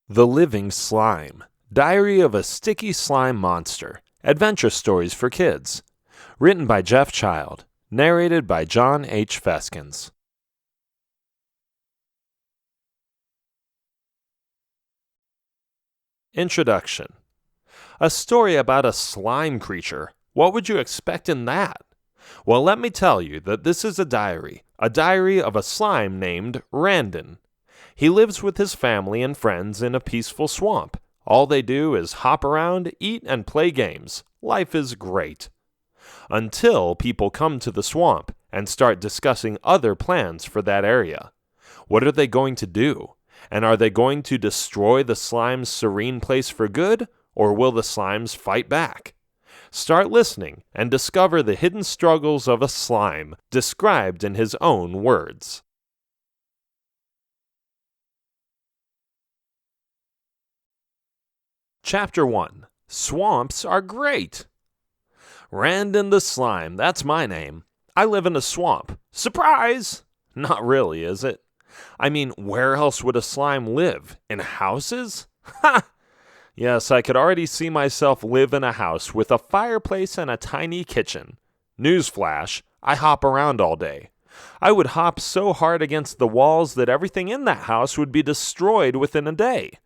The Living Slime, Diary of a Sticky Slime Monster, Adventure Stories for Kids. Written by Jeff Child. Narrated by John H. Feskins. Introduction. A story about a slime creature. What would you expect in that? Well, let me tell you that this is a diary of a slime named Randon. He lives with his family and friends in a peaceful swamp. All they do is hop around, eat, and play games. Life is great. Until people come to the swamp and start discussing other plans for that area. What are they going to do? And are they going to destroy the slime's serene place for good, or will the slimes fight back? Start listening and discover the hidden struggles of a slime, described in his own words. Chapter 1. Swamps are great! Randon the Slime, that's my name. I live in a swamp. Surprise! Not really, is it? I mean, where else would a slime live? In houses? Ha! Yes, I could already see myself live in a house with a fireplace and a tiny kitchen. Newsflash, I hop around all day. I would hop so hard against the walls that everything in that house would be destroyed within a day.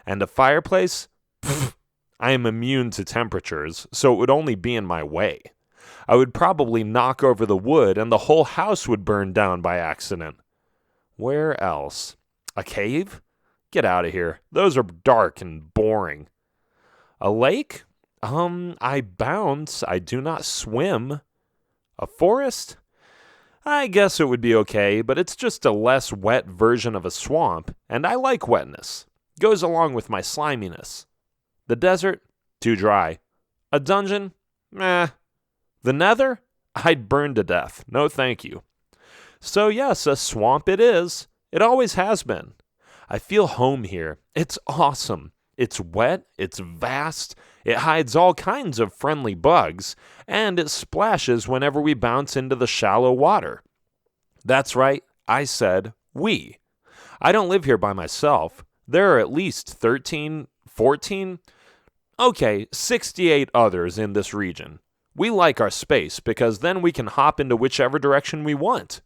And a fireplace? Pfft, I am immune to temperatures, so it would only be in my way. I would probably knock over the wood and the whole house would burn down by accident. Where else? A cave? Get out of here. Those are dark and boring. A lake? I bounce. I do not swim. A forest? I guess it would be okay, but it's just a less wet version of a swamp, and I like wetness. Goes along with my sliminess. The desert? Too dry. A dungeon? Meh. The nether? I'd burn to death. No thank you. So yes, a swamp it is. It always has been. I feel home here. It's awesome. It's wet, it's vast, it hides all kinds of friendly bugs, and it splashes whenever we bounce into the shallow water. That's right, I said we. I don't live here by myself. There are at least 13, 14, 68 others in this region. We like our space because then we can hop into whichever direction we want.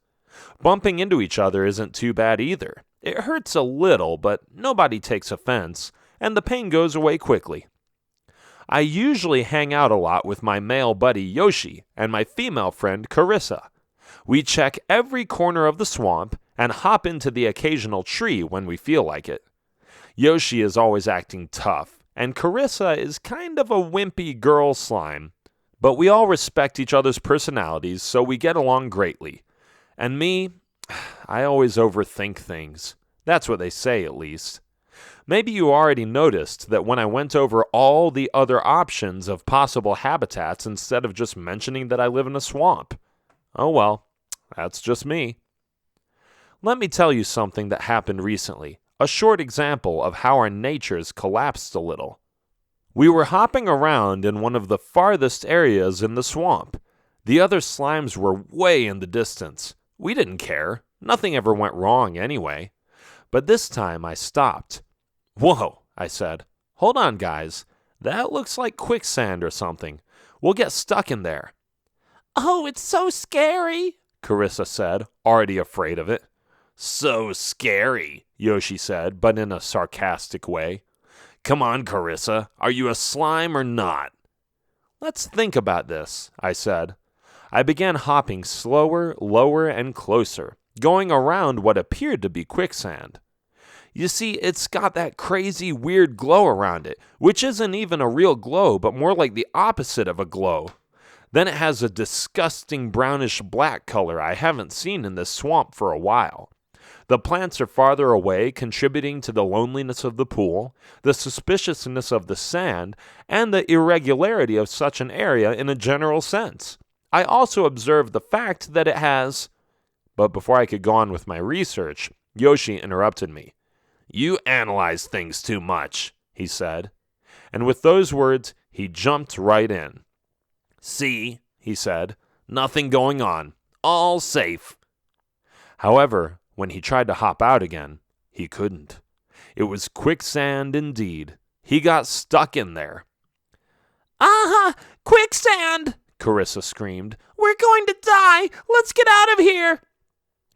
Bumping into each other isn't too bad either. It hurts a little, but nobody takes offense, and the pain goes away quickly. I usually hang out a lot with my male buddy Yoshi and my female friend Carissa. We check every corner of the swamp and hop into the occasional tree when we feel like it. Yoshi is always acting tough, and Carissa is kind of a wimpy girl slime, but we all respect each other's personalities, so we get along greatly. And me, I always overthink things. That's what they say, at least. Maybe you already noticed that when I went over all the other options of possible habitats instead of just mentioning that I live in a swamp. Oh well, that's just me. Let me tell you something that happened recently. A short example of how our natures collapsed a little. We were hopping around in one of the farthest areas in the swamp. The other slimes were way in the distance. We didn't care. Nothing ever went wrong anyway. But this time I stopped. Whoa, I said. Hold on, guys. That looks like quicksand or something. We'll get stuck in there. Oh, it's so scary, Carissa said, already afraid of it. So scary, Yoshi said, but in a sarcastic way. Come on, Carissa. Are you a slime or not? Let's think about this, I said. I began hopping slower, lower, and closer, going around what appeared to be quicksand. You see, it's got that crazy, weird glow around it, which isn't even a real glow, but more like the opposite of a glow. Then it has a disgusting brownish-black color I haven't seen in this swamp for a while. The plants are farther away, contributing to the loneliness of the pool, the suspiciousness of the sand, and the irregularity of such an area in a general sense. I also observed the fact that it has... But before I could go on with my research, Yoshi interrupted me. You analyze things too much, he said. And with those words, he jumped right in. See, he said, nothing going on. All safe. However, when he tried to hop out again, he couldn't. It was quicksand indeed. He got stuck in there. Quicksand! Carissa screamed. We're going to die! Let's get out of here!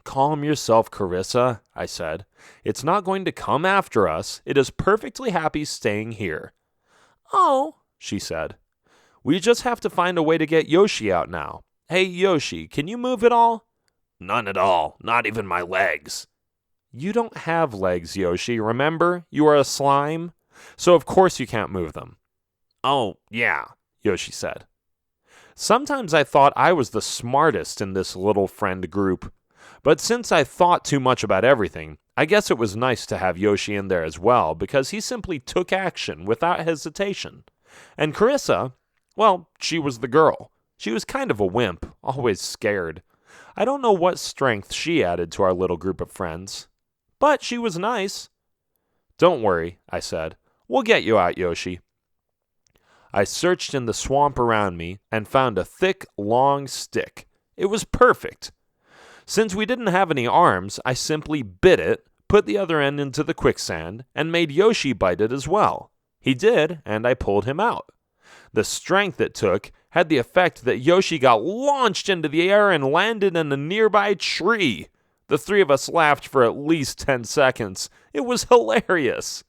Calm yourself, Carissa, I said. It's not going to come after us. It is perfectly happy staying here. Oh, she said. We just have to find a way to get Yoshi out now. Hey, Yoshi, can you move at all? None at all, not even my legs. You don't have legs, Yoshi, remember? You are a slime, so of course you can't move them. Oh, yeah, Yoshi said. Sometimes I thought I was the smartest in this little friend group, but since I thought too much about everything, I guess it was nice to have Yoshi in there as well, because he simply took action without hesitation. And Carissa, well, she was the girl. She was kind of a wimp, always scared. I don't know what strength she added to our little group of friends, but she was nice. Don't worry, I said. We'll get you out, Yoshi. I searched in the swamp around me and found a thick, long stick. It was perfect. Since we didn't have any arms, I simply bit it, put the other end into the quicksand, and made Yoshi bite it as well. He did, and I pulled him out. The strength it took had the effect that Yoshi got launched into the air and landed in a nearby tree. The three of us laughed for at least 10 seconds. It was hilarious.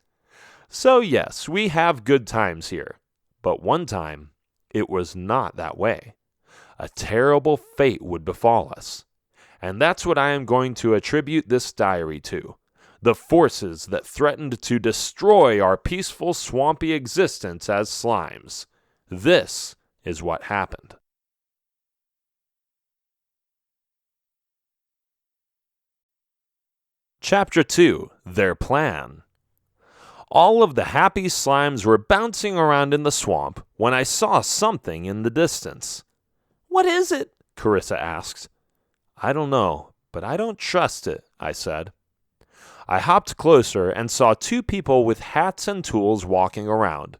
So yes, we have good times here. But one time, it was not that way. A terrible fate would befall us. And that's what I am going to attribute this diary to. The forces that threatened to destroy our peaceful, swampy existence as slimes. This is what happened. Chapter 2, Their Plan. All of the happy slimes were bouncing around in the swamp when I saw something in the distance. What is it? Carissa asked. I don't know, but I don't trust it, I said. I hopped closer and saw two people with hats and tools walking around.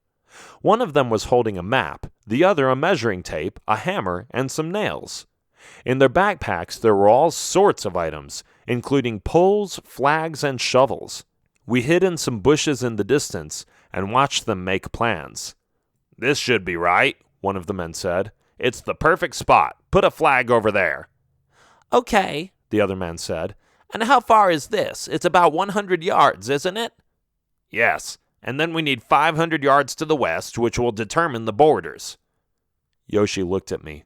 One of them was holding a map, the other a measuring tape, a hammer, and some nails. In their backpacks there were all sorts of items, including poles, flags, and shovels. We hid in some bushes in the distance and watched them make plans. This should be right, one of the men said. It's the perfect spot. Put a flag over there. Okay, the other man said. And how far is this? It's about 100 yards, isn't it? Yes, and then we need 500 yards to the west, which will determine the borders. Yoshi looked at me.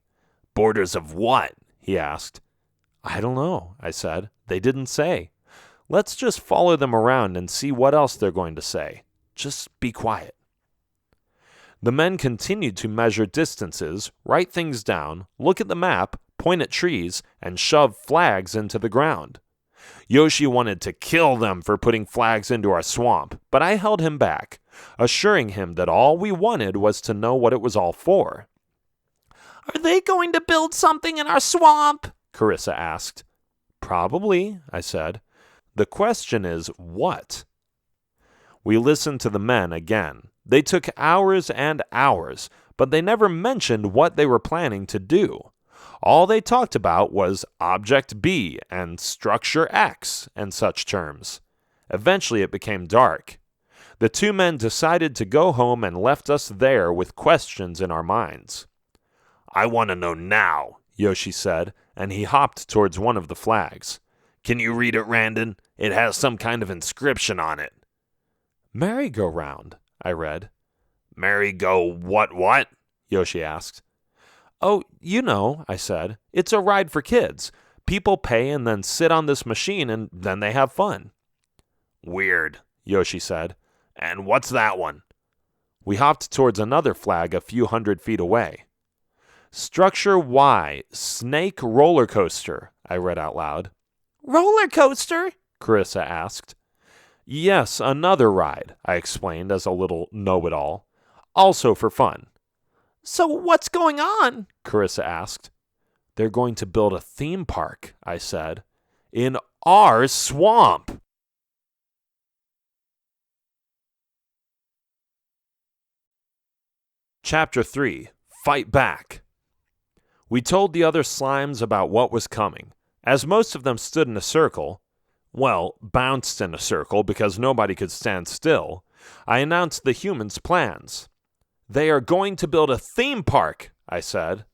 Borders of what? He asked. I don't know, I said. They didn't say. Let's just follow them around and see what else they're going to say. Just be quiet. The men continued to measure distances, write things down, look at the map, point at trees, and shove flags into the ground. Yoshi wanted to kill them for putting flags into our swamp, but I held him back, assuring him that all we wanted was to know what it was all for. Are they going to build something in our swamp? Carissa asked. Probably, I said. The question is, what? We listened to the men again. They took hours and hours, but they never mentioned what they were planning to do. All they talked about was Object B and Structure X and such terms. Eventually it became dark. The two men decided to go home and left us there with questions in our minds. I want to know now, Yoshi said, and he hopped towards one of the flags. Can you read it, Randon? It has some kind of inscription on it. Merry-go-round, I read. Merry-go-what? Yoshi asked. Oh, you know, I said. It's a ride for kids. People pay and then sit on this machine and then they have fun. Weird, Yoshi said. And what's that one? We hopped towards another flag a few 100 feet away. Structure Y, Snake Roller Coaster, I read out loud. Roller coaster? Carissa asked. Yes, another ride, I explained as a little know-it-all. Also for fun. So what's going on? Carissa asked. They're going to build a theme park, I said. In our swamp. Chapter 3, Fight Back. We told the other slimes about what was coming. As most of them stood in a circle, Well, bounced in a circle because nobody could stand still, I announced the humans' plans. They are going to build a theme park, I said.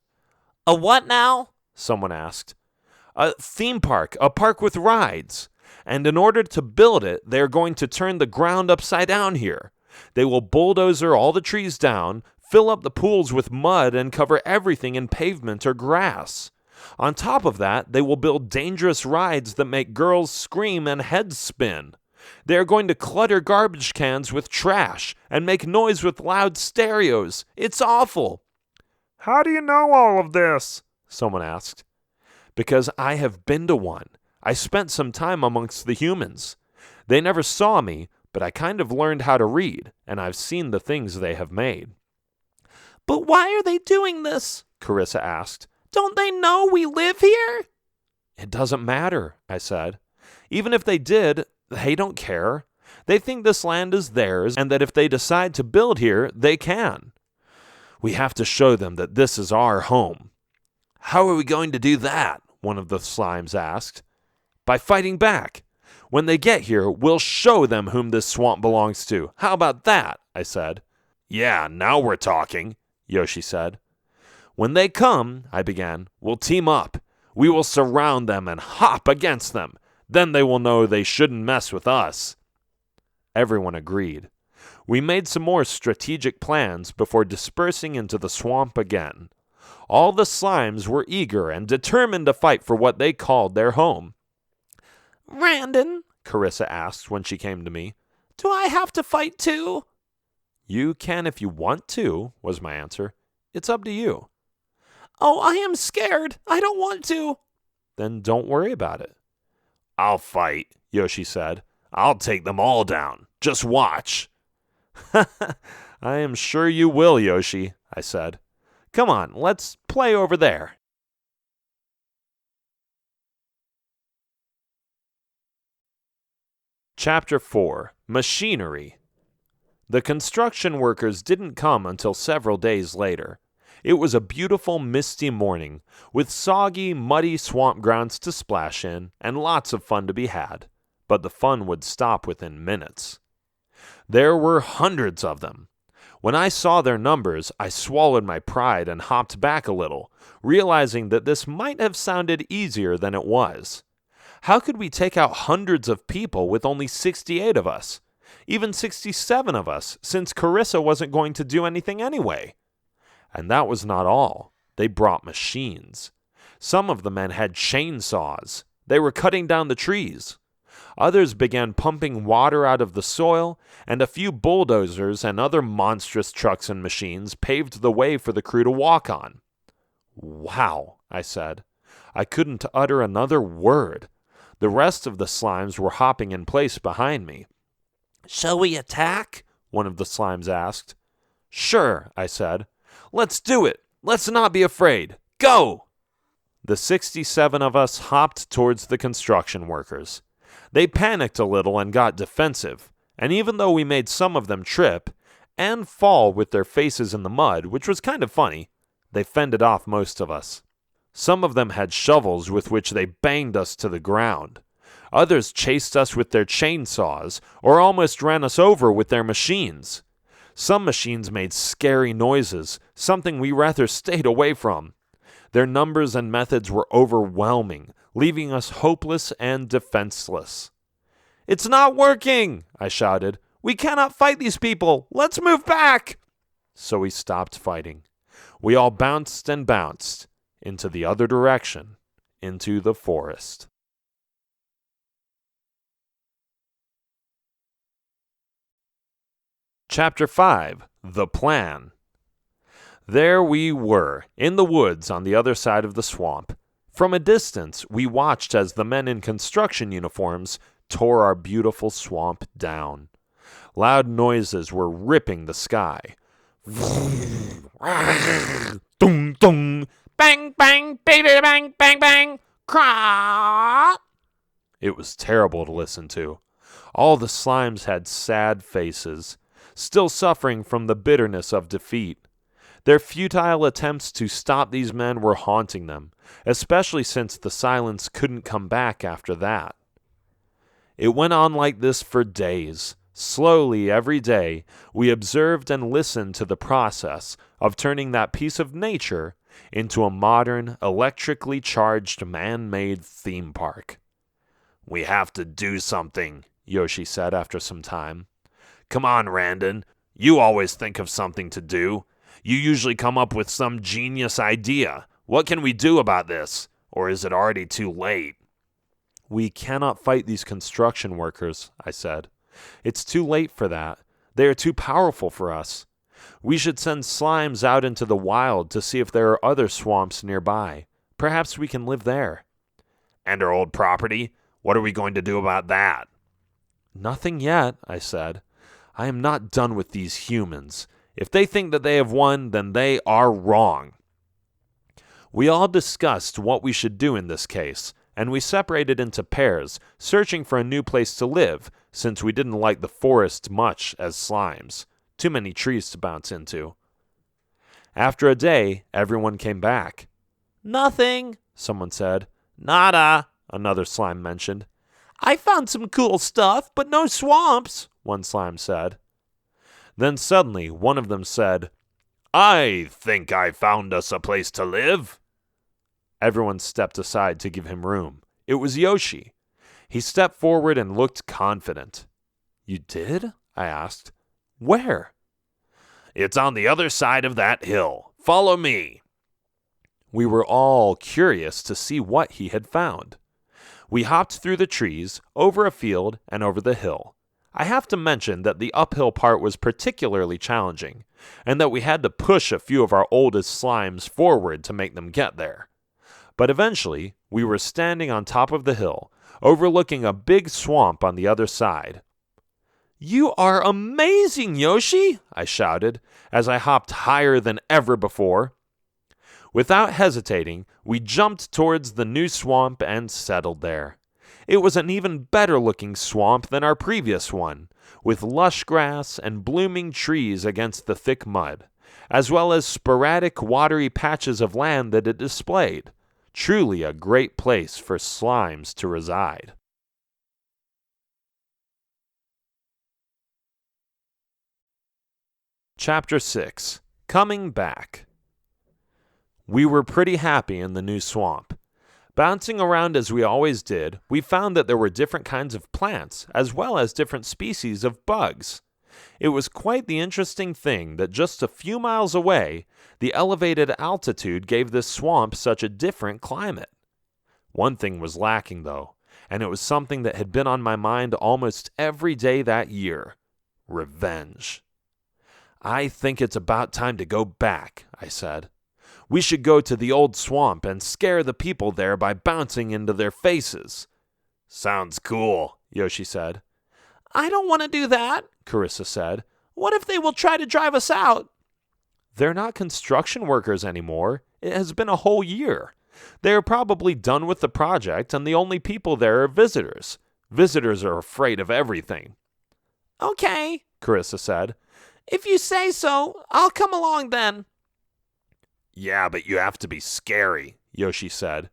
A what now? Someone asked. A theme park, a park with rides. And in order to build it, they are going to turn the ground upside down here. They will bulldozer all the trees down, fill up the pools with mud, and cover everything in pavement or grass. On top of that, they will build dangerous rides that make girls scream and heads spin. They are going to clutter garbage cans with trash and make noise with loud stereos. It's awful. How do you know all of this? Someone asked. Because I have been to one. I spent some time amongst the humans. They never saw me, but I kind of learned how to read, and I've seen the things they have made. But why are they doing this? Carissa asked. Don't they know we live here? It doesn't matter, I said. Even if they did, they don't care. They think this land is theirs, and that if they decide to build here, they can. We have to show them that this is our home. How are we going to do that? One of the slimes asked. By fighting back. When they get here, we'll show them whom this swamp belongs to. How about that? I said. Yeah, now we're talking, Yoshi said. When they come, I began, we'll team up. We will surround them and hop against them. Then they will know they shouldn't mess with us. Everyone agreed. We made some more strategic plans before dispersing into the swamp again. All the slimes were eager and determined to fight for what they called their home. Randon, Carissa asked when she came to me, do I have to fight too? You can if you want to, was my answer. It's up to you. Oh, I am scared. I don't want to. Then don't worry about it. I'll fight, Yoshi said. I'll take them all down. Just watch. I am sure you will, Yoshi, I said. Come on, let's play over there. Chapter 4. Machinery. The construction workers didn't come until several days later. It was a beautiful, misty morning, with soggy, muddy swamp grounds to splash in, and lots of fun to be had. But the fun would stop within minutes. There were hundreds of them. When I saw their numbers, I swallowed my pride and hopped back a little, realizing that this might have sounded easier than it was. How could we take out hundreds of people with only 68 of us? Even 67 of us, since Carissa wasn't going to do anything anyway. And that was not all. They brought machines. Some of the men had chainsaws. They were cutting down the trees. Others began pumping water out of the soil, and a few bulldozers and other monstrous trucks and machines paved the way for the crew to walk on. Wow, I said. I couldn't utter another word. The rest of the slimes were hopping in place behind me. Shall we attack? One of the slimes asked. Sure, I said. Let's do it. Let's not be afraid. Go! The 67 of us hopped towards the construction workers. They panicked a little and got defensive, and even though we made some of them trip and fall with their faces in the mud, which was kind of funny, they fended off most of us. Some of them had shovels with which they banged us to the ground. Others chased us with their chainsaws or almost ran us over with their machines. Some machines made scary noises, something we rather stayed away from. Their numbers and methods were overwhelming, leaving us hopeless and defenseless. It's not working, I shouted. We cannot fight these people. Let's move back. So we stopped fighting. We all bounced and bounced into the other direction, into the forest. Chapter 5. The Plan. There we were, in the woods on the other side of the swamp. From a distance, we watched as the men in construction uniforms tore our beautiful swamp down. Loud noises were ripping the sky. Dum dum, bang bang, baby bang bang bang, craw. It was terrible to listen to. All the slimes had sad faces, still suffering from the bitterness of defeat. Their futile attempts to stop these men were haunting them, especially since the silence couldn't come back after that. It went on like this for days. Slowly, every day, we observed and listened to the process of turning that piece of nature into a modern, electrically charged, man-made theme park. We have to do something, Yoshi said after some time. Come on, Randon. You always think of something to do. You usually come up with some genius idea. What can we do about this? Or is it already too late? We cannot fight these construction workers, I said. It's too late for that. They are too powerful for us. We should send slimes out into the wild to see if there are other swamps nearby. Perhaps we can live there. And our old property? What are we going to do about that? Nothing yet, I said. I am not done with these humans. If they think that they have won, then they are wrong. We all discussed what we should do in this case, and we separated into pairs, searching for a new place to live, since we didn't like the forest much as slimes. Too many trees to bounce into. After a day, everyone came back. Nothing, someone said. Nada, another slime mentioned. I found some cool stuff, but no swamps, one slime said. Then suddenly, one of them said, I think I found us a place to live. Everyone stepped aside to give him room. It was Yoshi. He stepped forward and looked confident. You did? I asked. Where? It's on the other side of that hill. Follow me. We were all curious to see what he had found. We hopped through the trees, over a field, and over the hill. I have to mention that the uphill part was particularly challenging, and that we had to push a few of our oldest slimes forward to make them get there. But eventually, we were standing on top of the hill, overlooking a big swamp on the other side. You are amazing, Yoshi, I shouted, as I hopped higher than ever before. Without hesitating, we jumped towards the new swamp and settled there. It was an even better-looking swamp than our previous one, with lush grass and blooming trees against the thick mud, as well as sporadic watery patches of land that it displayed. Truly a great place for slimes to reside. Chapter 6. Coming Back. We were pretty happy in the new swamp. Bouncing around as we always did, we found that there were different kinds of plants, as well as different species of bugs. It was quite the interesting thing that just a few miles away, the elevated altitude gave this swamp such a different climate. One thing was lacking, though, and it was something that had been on my mind almost every day that year: revenge. I think it's about time to go back, I said. We should go to the old swamp and scare the people there by bouncing into their faces. Sounds cool, Yoshi said. I don't want to do that, Carissa said. What if they will try to drive us out? They're not construction workers anymore. It has been a whole year. They are probably done with the project, and the only people there are visitors. Visitors are afraid of everything. Okay, Carissa said. If you say so, I'll come along then. Yeah, but you have to be scary, Yoshi said.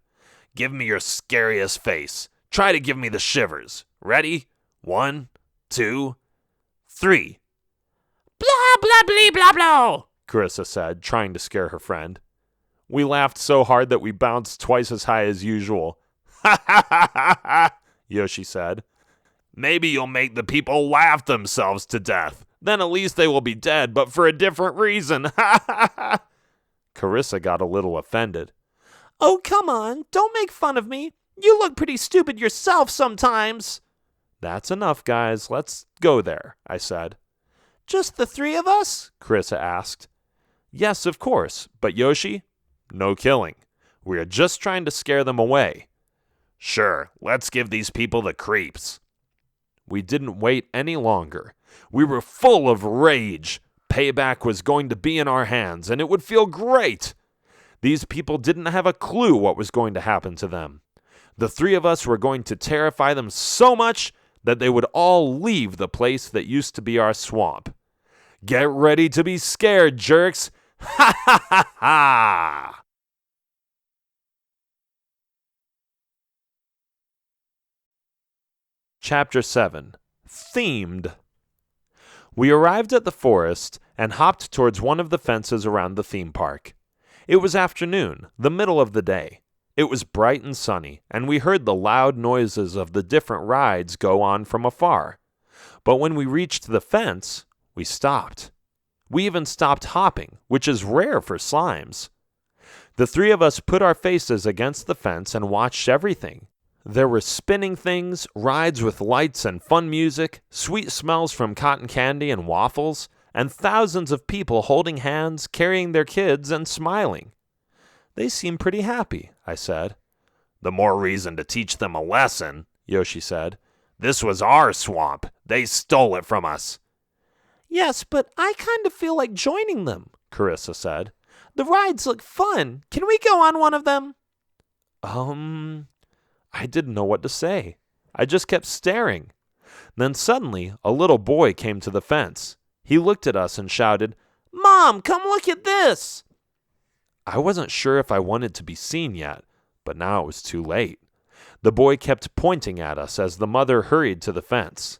Give me your scariest face. Try to give me the shivers. Ready? 1, 2, 3. Blah, blah, blah, blah, blah, Carissa said, trying to scare her friend. We laughed so hard that we bounced twice as high as usual. Ha ha ha ha ha, Yoshi said. Maybe you'll make the people laugh themselves to death. Then at least they will be dead, but for a different reason. Ha ha ha. Carissa got a little offended. Oh, come on, don't make fun of me. You look pretty stupid yourself sometimes. That's enough, guys. Let's go there, I said. Just the three of us? Carissa asked. Yes, of course, but Yoshi, no killing. We are just trying to scare them away. Sure, let's give these people the creeps. We didn't wait any longer. We were full of rage. Payback was going to be in our hands, and it would feel great. These people didn't have a clue what was going to happen to them. The three of us were going to terrify them so much that they would all leave the place that used to be our swamp. Get ready to be scared, jerks! Ha ha ha ha! Chapter 7. Themed. We arrived at the forest and hopped towards one of the fences around the theme park. It was afternoon, the middle of the day. It was bright and sunny, and we heard the loud noises of the different rides go on from afar. But when we reached the fence, we stopped. We even stopped hopping, which is rare for slimes. The three of us put our faces against the fence and watched everything. There were spinning things, rides with lights and fun music, sweet smells from cotton candy and waffles, and thousands of people holding hands, carrying their kids, and smiling. They seemed pretty happy, I said. The more reason to teach them a lesson, Yoshi said. This was our swamp. They stole it from us. Yes, but I kind of feel like joining them, Carissa said. The rides look fun. Can we go on one of them? I didn't know what to say. I just kept staring. Then suddenly, a little boy came to the fence. He looked at us and shouted, Mom, come look at this! I wasn't sure if I wanted to be seen yet, but now it was too late. The boy kept pointing at us as the mother hurried to the fence.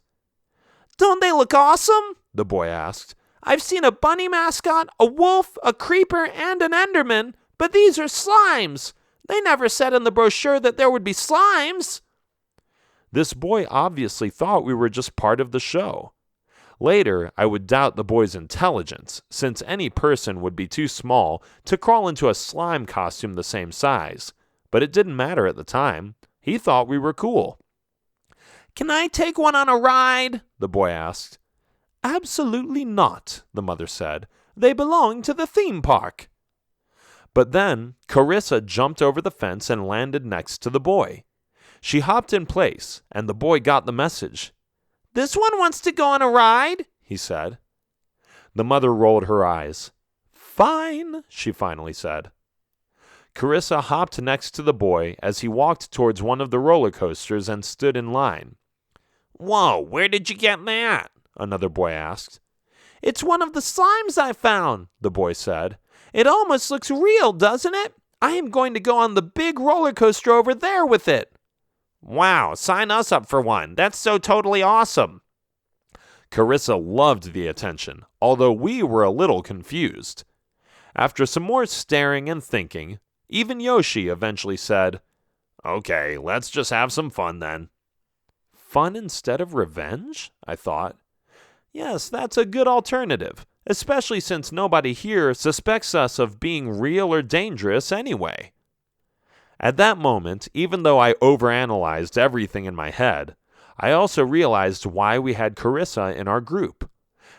Don't they look awesome? The boy asked. I've seen a bunny mascot, a wolf, a creeper, and an enderman, but these are slimes. They never said in the brochure that there would be slimes. This boy obviously thought we were just part of the show. Later, I would doubt the boy's intelligence, since any person would be too small to crawl into a slime costume the same size. But it didn't matter at the time. He thought we were cool. Can I take one on a ride? The boy asked. Absolutely not, the mother said. They belong to the theme park. But then, Carissa jumped over the fence and landed next to the boy. She hopped in place, and the boy got the message. This one wants to go on a ride, he said. The mother rolled her eyes. Fine, she finally said. Carissa hopped next to the boy as he walked towards one of the roller coasters and stood in line. Whoa, where did you get that? Another boy asked. It's one of the slimes I found, the boy said. It almost looks real, doesn't it? I am going to go on the big roller coaster over there with it. Wow, sign us up for one. That's so totally awesome. Carissa loved the attention, although we were a little confused. After some more staring and thinking, even Yoshi eventually said, Okay, let's just have some fun then. Fun instead of revenge? I thought. Yes, that's a good alternative, especially since nobody here suspects us of being real or dangerous anyway. At that moment, even though I overanalyzed everything in my head, I also realized why we had Carissa in our group.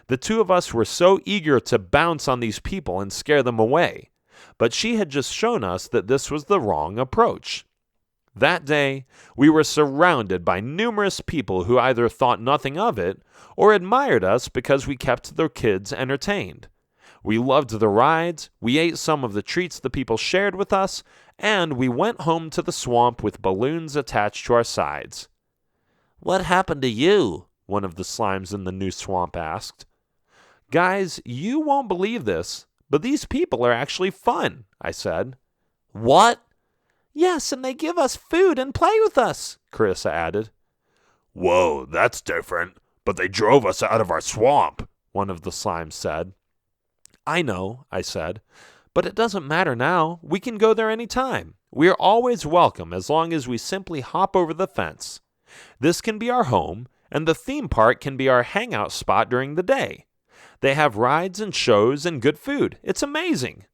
The two of us were so eager to bounce on these people and scare them away, but she had just shown us that this was the wrong approach. That day, we were surrounded by numerous people who either thought nothing of it or admired us because we kept their kids entertained. We loved the rides, we ate some of the treats the people shared with us, and we went home to the swamp with balloons attached to our sides. What happened to you? One of the slimes in the new swamp asked. Guys, you won't believe this, but these people are actually fun, I said. What? Yes, and they give us food and play with us, Carissa added. Whoa, that's different, but they drove us out of our swamp, one of the slimes said. I know, I said, but it doesn't matter now. We can go there any time. We are always welcome as long as we simply hop over the fence. This can be our home, and the theme park can be our hangout spot during the day. They have rides and shows and good food. It's amazing.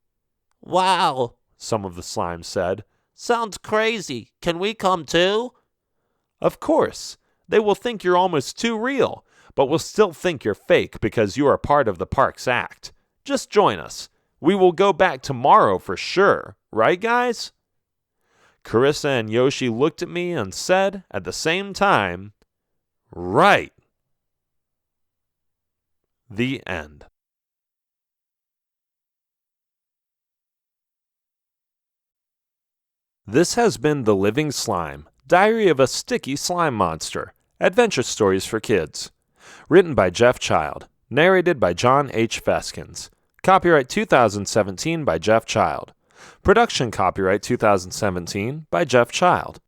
Wow, some of the slimes said. Sounds crazy. Can we come too? Of course. They will think you're almost too real, but will still think you're fake because you are part of the park's act. Just join us. We will go back tomorrow for sure. Right, guys? Carissa and Yoshi looked at me and said at the same time, Right. The end. This has been The Living Slime, Diary of a Sticky Slime Monster, Adventure Stories for Kids. Written by Jeff Child. Narrated by John H. Feskins. Copyright 2017 by Jeff Child. Production copyright 2017 by Jeff Child.